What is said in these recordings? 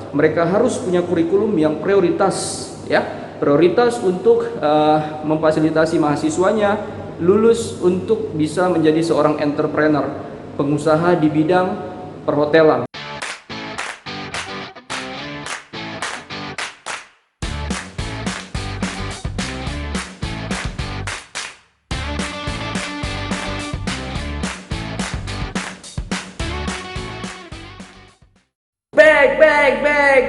mereka harus punya kurikulum yang prioritas, ya, prioritas untuk memfasilitasi mahasiswanya lulus untuk bisa menjadi seorang entrepreneur, pengusaha di bidang perhotelan.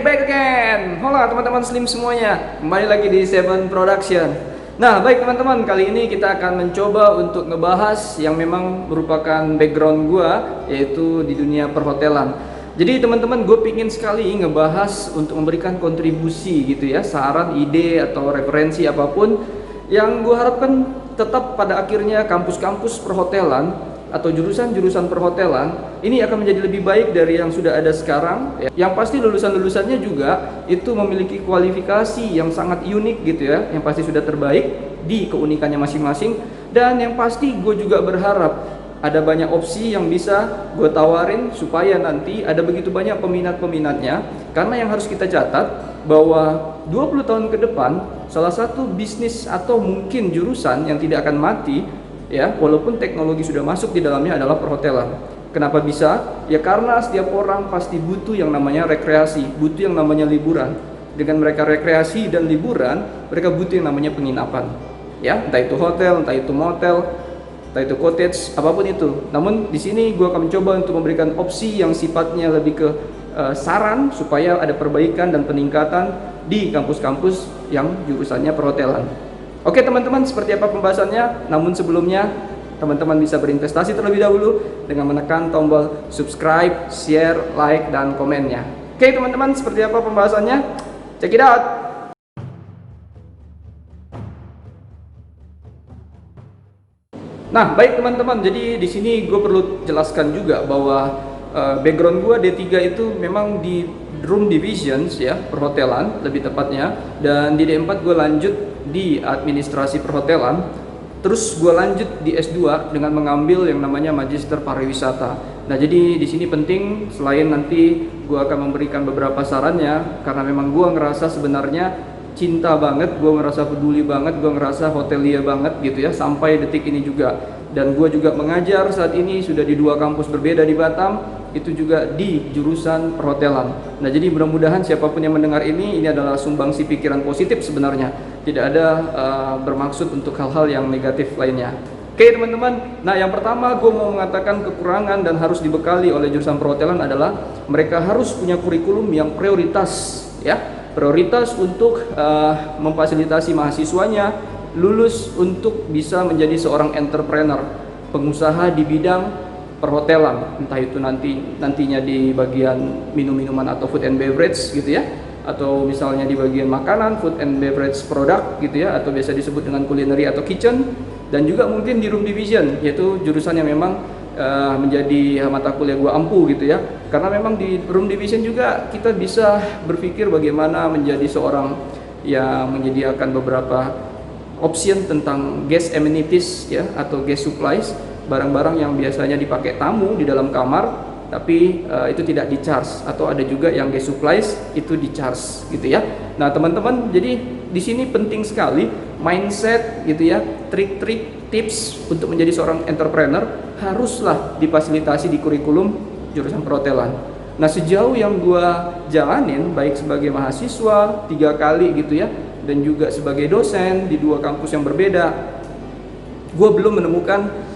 Back again. Hola teman-teman Slim semuanya, kembali lagi di Seven Production. Nah, baik teman-teman, kali ini kita akan mencoba untuk ngebahas yang memang merupakan background gua, yaitu di dunia perhotelan. Jadi teman-teman, gue pingin sekali ngebahas untuk memberikan kontribusi gitu ya, saran, ide atau referensi apapun yang gue harapkan tetap pada akhirnya kampus-kampus perhotelan atau jurusan-jurusan perhotelan ini akan menjadi lebih baik dari yang sudah ada sekarang, ya. Yang pasti lulusan-lulusannya juga itu memiliki kualifikasi yang sangat unik gitu ya, yang pasti sudah terbaik di keunikannya masing-masing. Dan yang pasti gue juga berharap ada banyak opsi yang bisa gue tawarin supaya nanti ada begitu banyak peminat-peminatnya. Karena yang harus kita catat bahwa 20 tahun ke depan salah satu bisnis atau mungkin jurusan yang tidak akan mati, ya, walaupun teknologi sudah masuk di dalamnya, adalah perhotelan. Kenapa bisa? Ya karena setiap orang pasti butuh yang namanya rekreasi, butuh yang namanya liburan. Dengan mereka rekreasi dan liburan, mereka butuh yang namanya penginapan. Ya, entah itu hotel, entah itu motel, entah itu cottage, apapun itu. Namun di sini gue akan mencoba untuk memberikan opsi yang sifatnya lebih ke saran supaya ada perbaikan dan peningkatan di kampus-kampus yang jurusannya perhotelan. Oke teman-teman, seperti apa pembahasannya? Namun sebelumnya, teman-teman bisa berinvestasi terlebih dahulu dengan menekan tombol subscribe, share, like, dan komennya. Oke teman-teman, seperti apa pembahasannya? Check it out! Nah, baik teman-teman, jadi di sini gue perlu jelaskan juga bahwa background gue D3 itu memang di room divisions ya, perhotelan lebih tepatnya, dan di D4 gue lanjut di administrasi perhotelan. Terus gue lanjut di S2 dengan mengambil yang namanya Magister Pariwisata. Nah, jadi di sini penting, selain nanti gue akan memberikan beberapa sarannya, karena memang gue ngerasa sebenarnya cinta banget, gue ngerasa peduli banget, gue ngerasa hotelia banget gitu ya, sampai detik ini juga. Dan gue juga mengajar saat ini sudah di 2 kampus berbeda di Batam, itu juga di jurusan perhotelan. Nah, jadi mudah-mudahan siapapun yang mendengar ini adalah sumbangsi pikiran positif sebenarnya. Tidak ada bermaksud untuk hal-hal yang negatif lainnya. Oke teman-teman, nah yang pertama gue mau mengatakan kekurangan dan harus dibekali oleh jurusan perhotelan adalah mereka harus punya kurikulum yang prioritas, ya. Prioritas untuk memfasilitasi mahasiswanya lulus untuk bisa menjadi seorang entrepreneur, pengusaha di bidang perhotelan, entah itu nantinya di bagian minum-minuman atau food and beverage gitu ya, atau misalnya di bagian makanan, food and beverage product gitu ya, atau biasa disebut dengan culinary atau kitchen. Dan juga mungkin di room division, yaitu jurusan yang memang menjadi mata kuliah gua ampuh gitu ya, karena memang di room division juga kita bisa berpikir bagaimana menjadi seorang yang menyediakan beberapa option tentang guest amenities ya, atau guest supplies, barang-barang yang biasanya dipakai tamu di dalam kamar tapi itu tidak di charge, atau ada juga yang guest supplies itu di charge gitu ya. Nah teman-teman, jadi di sini penting sekali mindset gitu ya, trik-trik, tips untuk menjadi seorang entrepreneur haruslah difasilitasi di kurikulum jurusan perhotelan. Nah, sejauh yang gua jalanin baik sebagai mahasiswa 3 kali gitu ya, dan juga sebagai dosen di 2 kampus yang berbeda, gua belum menemukan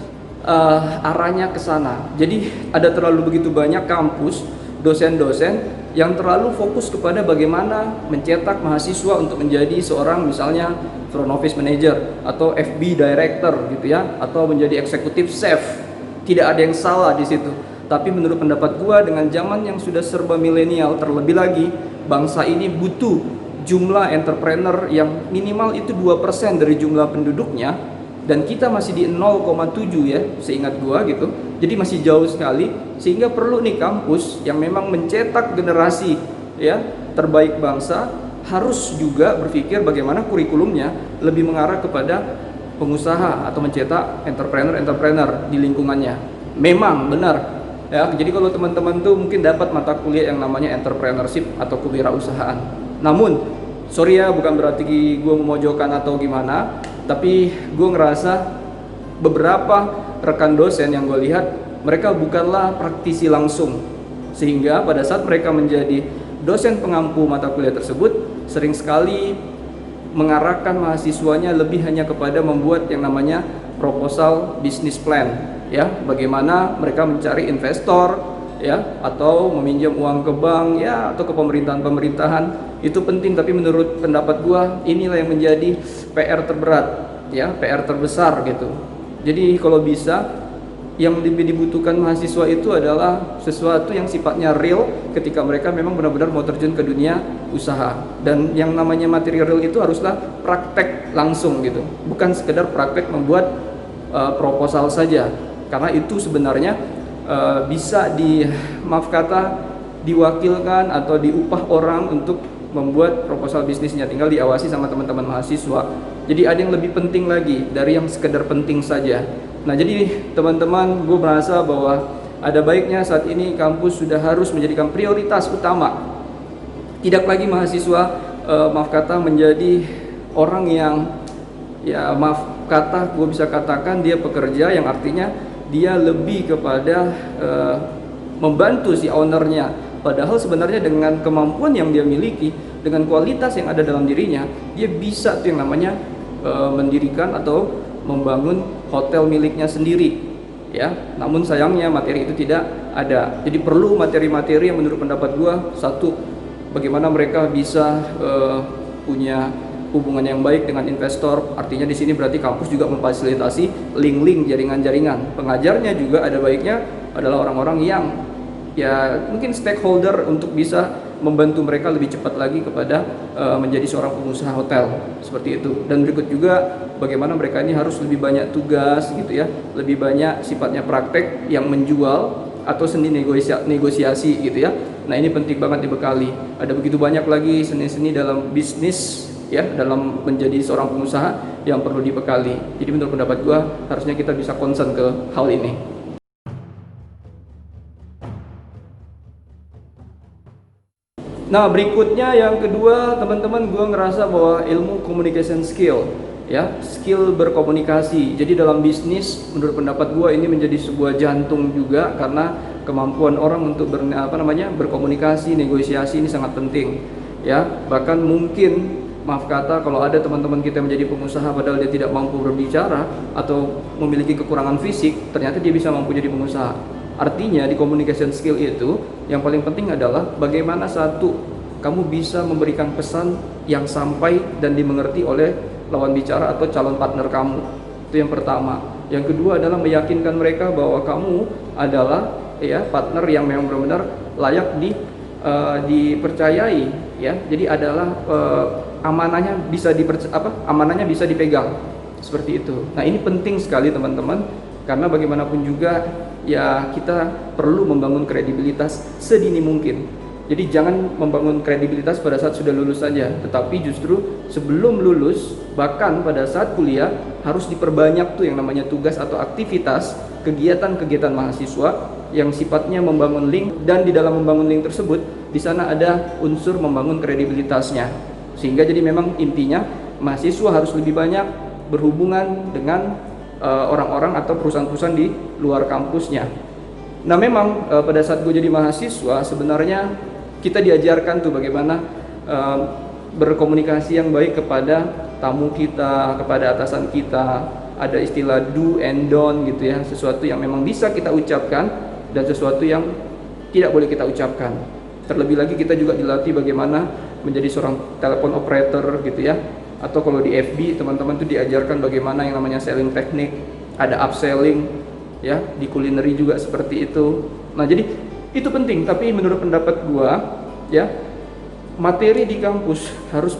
arahnya ke sana. Jadi ada terlalu begitu banyak kampus, dosen-dosen yang terlalu fokus kepada bagaimana mencetak mahasiswa untuk menjadi seorang misalnya front office manager atau FB director gitu ya, atau menjadi executive chef. Tidak ada yang salah di situ. Tapi menurut pendapat gua, dengan zaman yang sudah serba milenial, terlebih lagi bangsa ini butuh jumlah entrepreneur yang minimal itu 2% dari jumlah penduduknya. Dan kita masih di 0,7 ya, seingat gua gitu. Jadi masih jauh sekali, sehingga perlu nih kampus yang memang mencetak generasi ya terbaik bangsa harus juga berpikir bagaimana kurikulumnya lebih mengarah kepada pengusaha atau mencetak entrepreneur-entrepreneur di lingkungannya. Memang benar Ya, jadi kalau teman-teman tuh mungkin dapat mata kuliah yang namanya entrepreneurship atau kewirausahaan. Namun, sorry ya, bukan berarti gue memojokkan atau gimana, tapi gue ngerasa beberapa rekan dosen yang gue lihat, mereka bukanlah praktisi langsung. Sehingga pada saat mereka menjadi dosen pengampu mata kuliah tersebut, sering sekali mengarahkan mahasiswanya lebih hanya kepada membuat yang namanya proposal business plan, ya, bagaimana mereka mencari investor, ya, atau meminjam uang ke bank, ya, atau ke pemerintahan. Itu penting, tapi menurut pendapat gua inilah yang menjadi PR terberat, ya, PR terbesar gitu. Jadi kalau bisa, yang lebih dibutuhkan mahasiswa itu adalah sesuatu yang sifatnya real ketika mereka memang benar-benar mau terjun ke dunia usaha. Dan yang namanya materi real itu haruslah praktek langsung gitu, bukan sekedar praktek membuat proposal saja, karena itu sebenarnya bisa maaf kata diwakilkan atau diupah orang untuk membuat proposal bisnisnya, tinggal diawasi sama teman-teman mahasiswa. Jadi ada yang lebih penting lagi dari yang sekedar penting saja. Nah, jadi teman-teman, gue merasa bahwa ada baiknya saat ini kampus sudah harus menjadikan prioritas utama. Tidak lagi mahasiswa maaf kata menjadi orang yang, ya maaf kata gue bisa katakan dia pekerja, yang artinya dia lebih kepada membantu si ownernya. Padahal sebenarnya dengan kemampuan yang dia miliki, dengan kualitas yang ada dalam dirinya, dia bisa tuh yang namanya mendirikan atau membangun hotel miliknya sendiri, ya. Namun sayangnya materi itu tidak ada. Jadi perlu materi-materi yang menurut pendapat gua, satu, bagaimana mereka bisa punya hubungan yang baik dengan investor. Artinya di sini berarti kampus juga memfasilitasi link-link jaringan-jaringan. Pengajarnya juga ada baiknya adalah orang-orang yang ya mungkin stakeholder untuk bisa membantu mereka lebih cepat lagi kepada menjadi seorang pengusaha hotel, seperti itu. Dan berikut juga bagaimana mereka ini harus lebih banyak tugas gitu ya, lebih banyak sifatnya praktek yang menjual atau seni negosiasi gitu ya. Nah, ini penting banget dibekali. Ada begitu banyak lagi seni-seni dalam bisnis ya, dalam menjadi seorang pengusaha yang perlu dibekali. Jadi menurut pendapat gua harusnya kita bisa concern ke hal ini. Nah, berikutnya yang kedua, teman-teman, gue ngerasa bahwa ilmu communication skill, ya, skill berkomunikasi. Jadi dalam bisnis, menurut pendapat gue ini menjadi sebuah jantung juga, karena kemampuan orang untuk berkomunikasi, negosiasi ini sangat penting, ya. Bahkan mungkin, maaf kata, kalau ada teman-teman kita yang menjadi pengusaha padahal dia tidak mampu berbicara atau memiliki kekurangan fisik, ternyata dia bisa mampu jadi pengusaha. Artinya di communication skill itu yang paling penting adalah bagaimana satu, kamu bisa memberikan pesan yang sampai dan dimengerti oleh lawan bicara atau calon partner kamu. Itu yang pertama. Yang kedua adalah meyakinkan mereka bahwa kamu adalah ya partner yang memang benar-benar layak dipercayai, ya. Jadi adalah amanahnya bisa dipegang. Seperti itu. Nah, ini penting sekali teman-teman, karena bagaimanapun juga ya kita perlu membangun kredibilitas sedini mungkin. Jadi jangan membangun kredibilitas pada saat sudah lulus saja, tetapi justru sebelum lulus, bahkan pada saat kuliah harus diperbanyak tuh yang namanya tugas atau aktivitas, kegiatan-kegiatan mahasiswa yang sifatnya membangun link, dan di dalam membangun link tersebut di sana ada unsur membangun kredibilitasnya. Sehingga jadi memang intinya mahasiswa harus lebih banyak berhubungan dengan orang-orang atau perusahaan-perusahaan di luar kampusnya. Nah, memang pada saat gue jadi mahasiswa sebenarnya kita diajarkan tuh bagaimana berkomunikasi yang baik kepada tamu kita, kepada atasan kita. Ada istilah do and don't gitu ya, sesuatu yang memang bisa kita ucapkan dan sesuatu yang tidak boleh kita ucapkan. Terlebih lagi kita juga dilatih bagaimana menjadi seorang telepon operator gitu ya. Atau kalau di FB teman-teman tuh diajarkan bagaimana yang namanya selling teknik, ada upselling ya, di kulineri juga seperti itu. Nah, jadi itu penting, tapi menurut pendapat gua ya, materi di kampus harus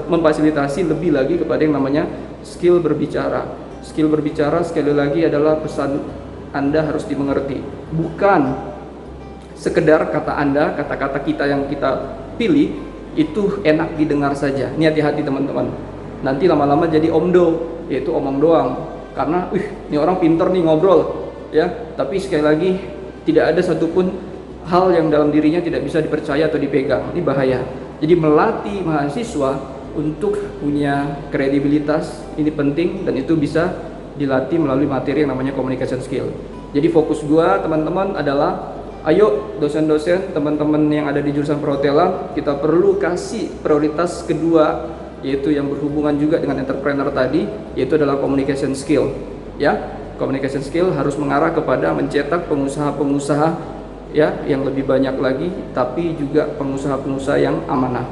memfasilitasi lebih lagi kepada yang namanya skill berbicara. Skill berbicara sekali lagi adalah pesan Anda harus dimengerti. Bukan sekedar kata Anda, kata-kata kita yang kita pilih itu enak didengar saja. Ini hati-hati teman-teman. Nanti lama-lama jadi omdo, yaitu omong doang. Karena, ini orang pinter nih ngobrol, ya. Tapi sekali lagi Tidak ada satupun hal yang dalam dirinya tidak bisa dipercaya atau dipegang. Ini bahaya. Jadi melatih mahasiswa untuk punya kredibilitas ini penting, dan itu bisa dilatih melalui materi yang namanya communication skill. Jadi fokus gua teman-teman adalah, ayo dosen-dosen, teman-teman yang ada di jurusan perhotelan, kita perlu kasih prioritas kedua, yaitu yang berhubungan juga dengan entrepreneur tadi, yaitu adalah communication skill. Ya, communication skill harus mengarah kepada mencetak pengusaha-pengusaha ya yang lebih banyak lagi, tapi juga pengusaha-pengusaha yang amanah.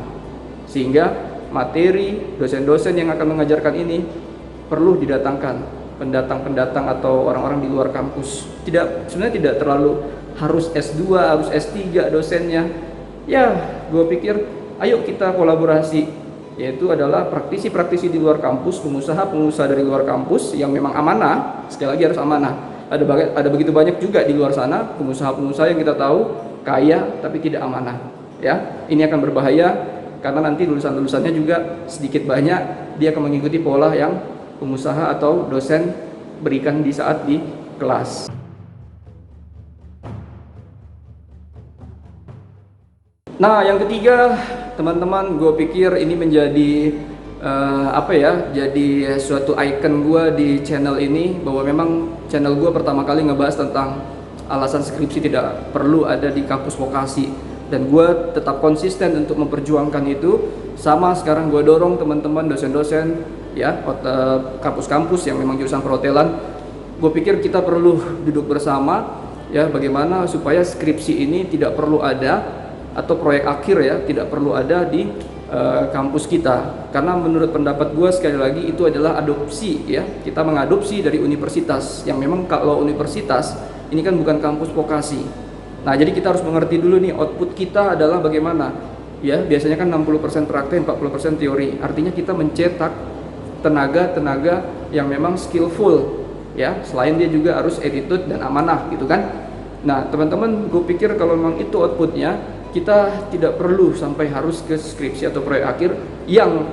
Sehingga materi dosen-dosen yang akan mengajarkan ini perlu didatangkan pendatang-pendatang atau orang-orang di luar kampus. Sebenarnya tidak terlalu harus S2, harus S3 dosennya. Ya, gue pikir ayo kita kolaborasi, yaitu adalah praktisi-praktisi di luar kampus, pengusaha-pengusaha dari luar kampus yang memang amanah. Sekali lagi harus amanah. Ada begitu banyak juga di luar sana pengusaha-pengusaha yang kita tahu kaya tapi tidak amanah. Ya, ini akan berbahaya karena nanti lulusan-lulusannya juga sedikit banyak dia akan mengikuti pola yang pengusaha atau dosen berikan di saat di kelas. Nah, yang ketiga, teman-teman, gue pikir ini menjadi jadi suatu icon gue di channel ini, bahwa memang channel gue pertama kali ngebahas tentang alasan skripsi tidak perlu ada di kampus vokasi, dan gue tetap konsisten untuk memperjuangkan itu. Sama sekarang gue dorong teman-teman dosen-dosen ya kampus-kampus yang memang jurusan perhotelan, gue pikir kita perlu duduk bersama ya, bagaimana supaya skripsi ini tidak perlu ada, atau proyek akhir ya tidak perlu ada di kampus kita. Karena menurut pendapat gue, sekali lagi, itu adalah adopsi ya, kita mengadopsi dari universitas yang memang, kalau universitas ini kan bukan kampus vokasi. Nah, jadi kita harus mengerti dulu nih, output kita adalah bagaimana ya. Biasanya kan 60% praktek, 40% teori. Artinya kita mencetak tenaga-tenaga yang memang skillful ya, selain dia juga harus attitude dan amanah gitu kan. Nah, teman-teman, gue pikir kalau memang itu outputnya, kita tidak perlu sampai harus ke skripsi atau proyek akhir yang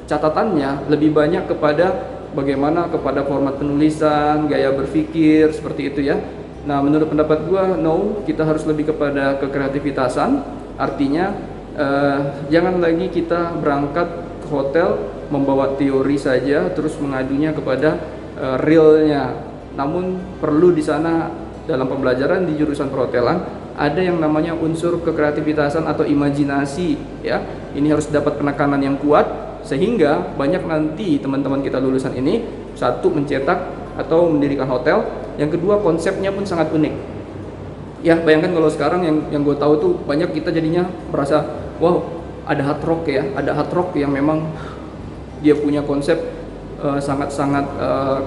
catatannya lebih banyak kepada bagaimana, kepada format penulisan, gaya berpikir, seperti itu ya. Nah, menurut pendapat gue, no, kita harus lebih kepada kekreativitasan. Artinya jangan lagi kita berangkat ke hotel membawa teori saja terus mengadunya kepada realnya. Namun perlu di sana dalam pembelajaran di jurusan perhotelan ada yang namanya unsur kekreativitasan atau imajinasi ya. Ini harus dapat penekanan yang kuat sehingga banyak nanti teman-teman kita lulusan ini, satu, mencetak atau mendirikan hotel, yang kedua konsepnya pun sangat unik. Ya, bayangkan kalau sekarang yang gue tahu tuh banyak kita jadinya merasa wow, ada hard rock ya, ada hard rock yang memang dia punya konsep sangat-sangat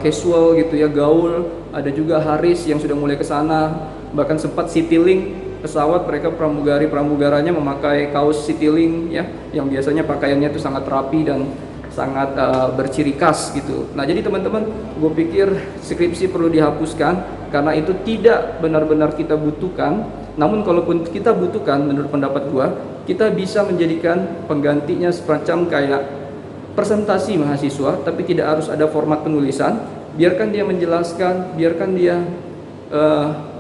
casual gitu ya, gaul. Ada juga Haris yang sudah mulai ke sana, bahkan sempat Citylink pesawat, mereka pramugaranya memakai kaos Citylink ya, yang biasanya pakaiannya itu sangat rapi dan sangat berciri khas gitu. Nah, jadi teman-teman, gue pikir skripsi perlu dihapuskan karena itu tidak benar-benar kita butuhkan. Namun kalaupun kita butuhkan, menurut pendapat gue, kita bisa menjadikan penggantinya semacam kayak presentasi mahasiswa, tapi tidak harus ada format penulisan. Biarkan dia menjelaskan, biarkan dia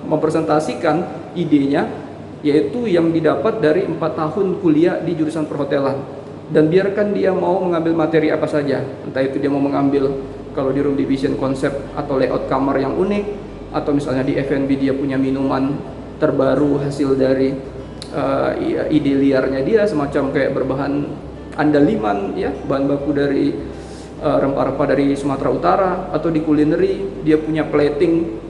mempresentasikan idenya, yaitu yang didapat dari 4 tahun kuliah di jurusan perhotelan. Dan biarkan dia mau mengambil materi apa saja, entah itu dia mau mengambil kalau di room division konsep atau layout kamar yang unik, atau misalnya di F&B dia punya minuman terbaru hasil dari ide liarnya dia, semacam kayak berbahan andaliman ya, bahan baku dari rempah-rempah dari Sumatera Utara, atau di kulineri dia punya plating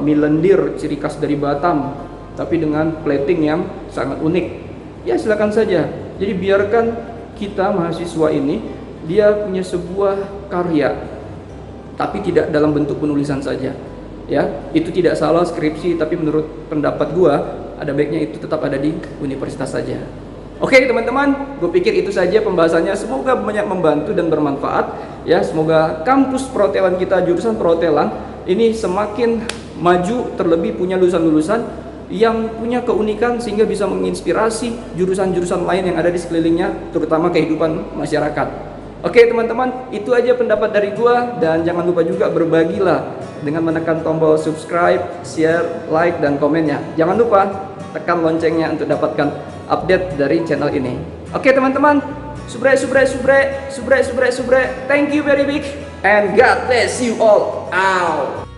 milendir ciri khas dari Batam tapi dengan plating yang sangat unik. Ya, silakan saja. Jadi biarkan kita mahasiswa ini dia punya sebuah karya tapi tidak dalam bentuk penulisan saja. Ya, itu tidak salah skripsi, tapi menurut pendapat gua ada baiknya itu tetap ada di universitas saja. Oke teman-teman, gue pikir itu saja pembahasannya. Semoga banyak membantu dan bermanfaat ya. Semoga kampus perhotelan kita, jurusan perhotelan ini semakin maju, terlebih punya lulusan-lulusan yang punya keunikan sehingga bisa menginspirasi jurusan-jurusan lain yang ada di sekelilingnya, terutama kehidupan masyarakat. Oke teman-teman, itu aja pendapat dari gue, dan jangan lupa juga berbagilah dengan menekan tombol subscribe, share, like, dan komennya. Jangan lupa tekan loncengnya untuk dapatkan update dari channel ini. Oke teman-teman, subre. Thank you very big and God bless you all. Out.